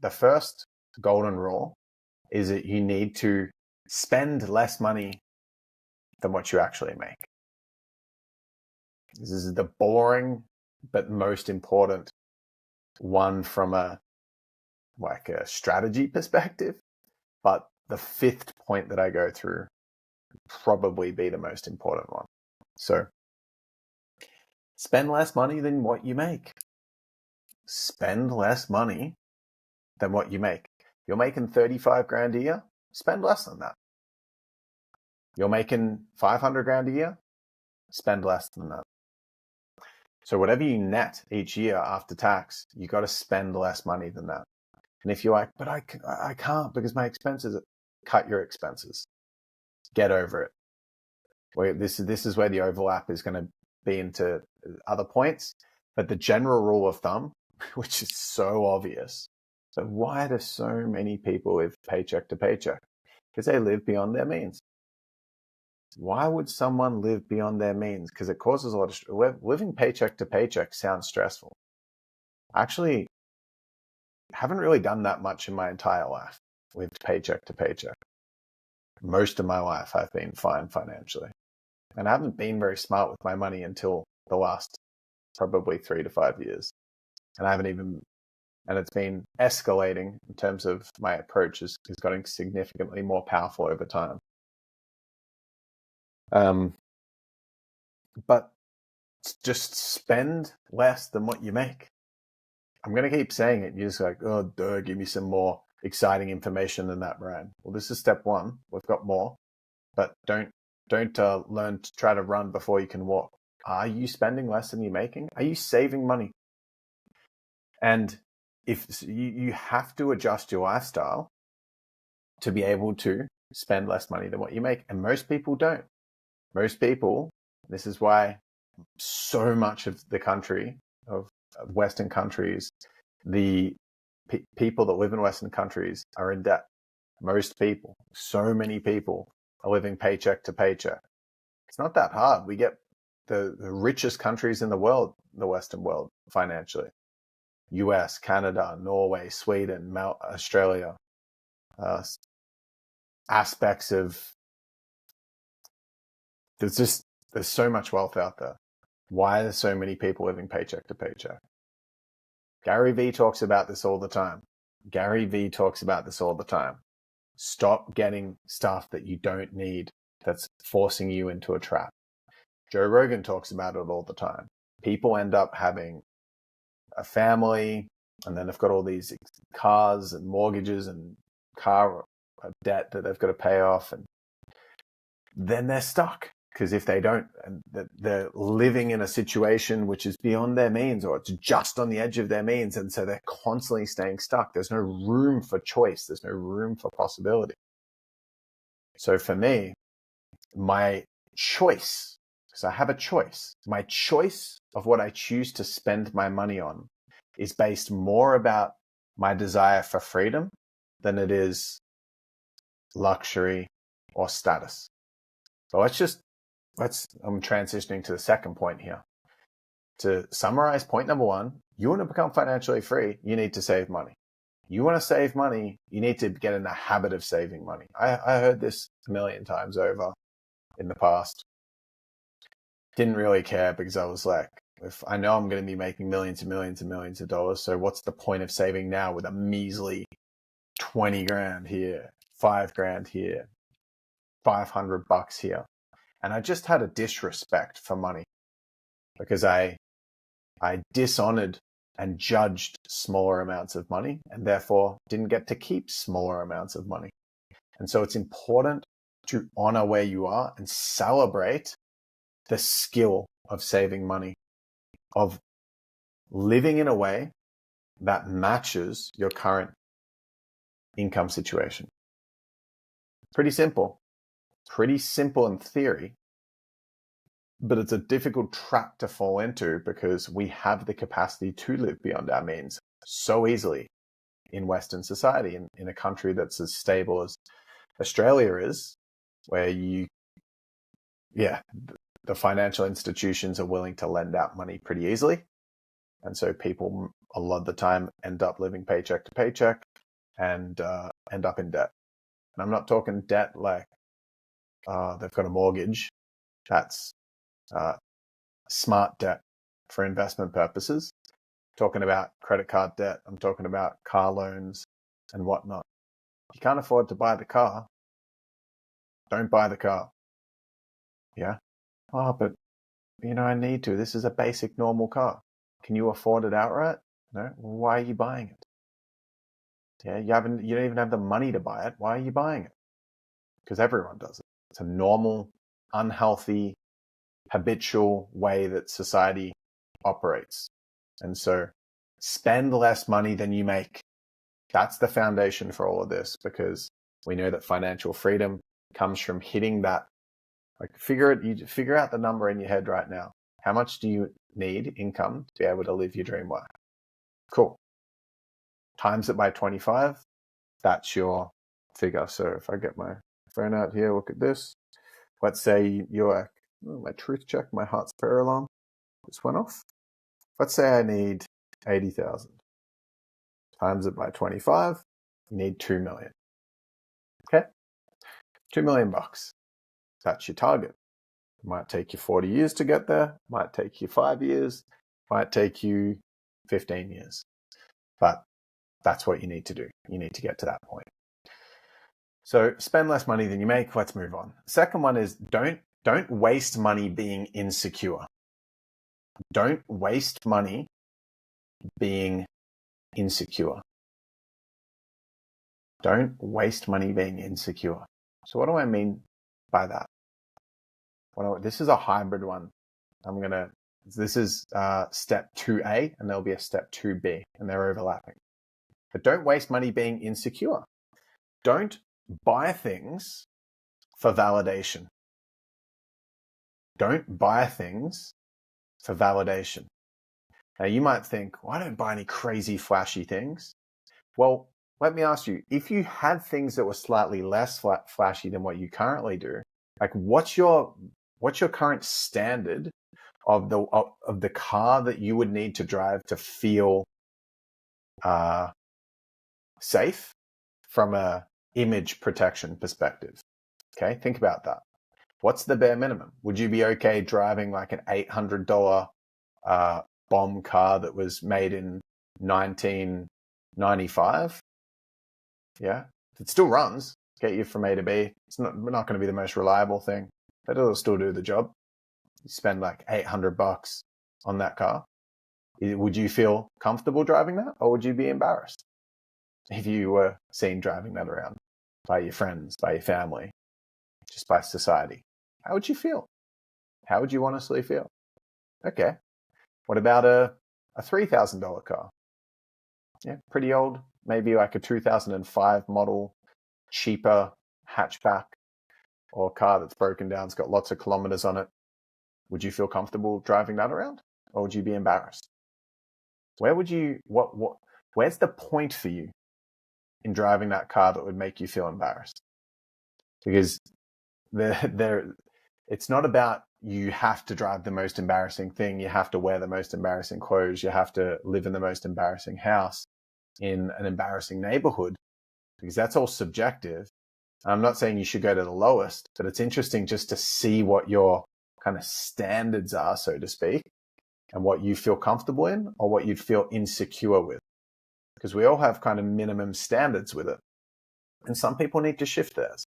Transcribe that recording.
the first golden rule is that you need to spend less money than what you actually make. This is the boring but most important one from a strategy perspective. But the fifth point that I go through would probably be the most important one. So spend less money than what you make. Spend less money than what you make. You're making 35 grand a year, spend less than that. You're making 500 grand a year, spend less than that. So whatever you net each year after tax, you got to spend less money than that. And if you're like, but I can't because my expenses, cut your expenses. Get over it. This is where the overlap is going to be into other points. But the general rule of thumb, which is so obvious. So why do so many people live paycheck to paycheck? Because they live beyond their means. Why would someone live beyond their means? Because it causes a lot of living paycheck to paycheck sounds stressful. Actually, haven't really done that much in my entire life, lived paycheck to paycheck. Most of my life I've been fine financially. And I haven't been very smart with my money until the last probably 3 to 5 years. And it's been escalating in terms of my approach is getting significantly more powerful over time. But just spend less than what you make. I'm going to keep saying it. You're just like, oh, duh, give me some more exciting information than that, Brian. Well, this is step one. We've got more, but don't learn to try to run before you can walk. Are you spending less than you're making? Are you saving money? And if you have to adjust your lifestyle to be able to spend less money than what you make. And most people don't. Most people, this is why so much of the country, of Western countries, the people that live in Western countries are in debt. Most people, so many people are living paycheck to paycheck. It's not that hard. We get the richest countries in the world, the Western world, financially. US, Canada, Norway, Sweden, Australia, aspects of, there's so much wealth out there. Why are there so many people living paycheck to paycheck? Gary Vee talks about this all the time. Stop getting stuff that you don't need that's forcing you into a trap. Joe Rogan talks about it all the time. People end up having a family, and then they've got all these cars and mortgages and car debt that they've got to pay off, and then they're stuck. Because if they don't, they're living in a situation which is beyond their means, or it's just on the edge of their means, and so they're constantly staying stuck. There's no room for choice. There's no room for possibility. So for me, my choice, because I have a choice, my choice of what I choose to spend my money on is based more about my desire for freedom than it is luxury or status. So I'm transitioning to the second point here. To summarize point number one, you want to become financially free, you need to save money. You want to save money, you need to get in the habit of saving money. I heard this a million times over in the past. Didn't really care because I was like, if I know I'm going to be making millions and millions and millions of dollars, so what's the point of saving now with a measly 20 grand here, 5 grand here, $500 here? And I just had a disrespect for money because I dishonored and judged smaller amounts of money and therefore didn't get to keep smaller amounts of money. And so it's important to honor where you are and celebrate the skill of saving money, of living in a way that matches your current income situation. Pretty simple in theory, but it's a difficult trap to fall into because we have the capacity to live beyond our means so easily in Western society, in a country that's as stable as Australia is, where the financial institutions are willing to lend out money pretty easily. And so people a lot of the time end up living paycheck to paycheck and end up in debt. And I'm not talking debt like they've got a mortgage. That's smart debt for investment purposes. I'm talking about credit card debt. I'm talking about car loans and whatnot. If you can't afford to buy the car, don't buy the car. Yeah. Oh, but I need to. This is a basic normal car. Can you afford it outright? No. Why are you buying it? Yeah, you don't even have the money to buy it. Why are you buying it? Because everyone does it. It's a normal, unhealthy, habitual way that society operates. And so spend less money than you make. That's the foundation for all of this, because we know that financial freedom comes from hitting that. Like you figure out the number in your head right now. How much do you need income to be able to live your dream life? Cool. Times it by 25. That's your figure. So if I get my phone out here, look at this. Let's say you're my truth check, my heart's prayer alarm just went off. Let's say I need 80,000. Times it by 25. You need 2 million. Okay. 2 million bucks. That's your target. It might take you 40 years to get there. Might take you 5 years. Might take you 15 years. But that's what you need to do. You need to get to that point. So spend less money than you make. Let's move on. Second one is don't waste money being insecure. Don't waste money being insecure. Don't waste money being insecure. So what do I mean by that? This is a hybrid one. This is step 2A, and there'll be a step 2B, and they're overlapping. But don't waste money being insecure. Don't buy things for validation. Don't buy things for validation. Now you might think, well, I don't buy any crazy flashy things. Well, let me ask you, if you had things that were slightly less flashy than what you currently do, like what's your current standard of the car that you would need to drive to feel safe from a image protection perspective? Okay, think about that. What's the bare minimum? Would you be okay driving like an $800 bomb car that was made in 1995? Yeah, it still runs, get you from A to B. It's not going to be the most reliable thing, but it'll still do the job. You spend like $800 on that car. Would you feel comfortable driving that, or would you be embarrassed if you were seen driving that around by your friends, by your family, just by society? How would you feel? How would you honestly feel? Okay. What about a $3,000 car? Yeah, pretty old. Maybe like a 2005 model, cheaper hatchback, or a car that's broken down, it's got lots of kilometers on it. Would you feel comfortable driving that around, or would you be embarrassed? Where's the point for you in driving that car that would make you feel embarrassed? Because it's not about you have to drive the most embarrassing thing, you have to wear the most embarrassing clothes, you have to live in the most embarrassing house in an embarrassing neighborhood, because that's all subjective. I'm not saying you should go to the lowest, but it's interesting just to see what your kind of standards are, so to speak, and what you feel comfortable in or what you'd feel insecure with. Because we all have kind of minimum standards with it. And some people need to shift theirs.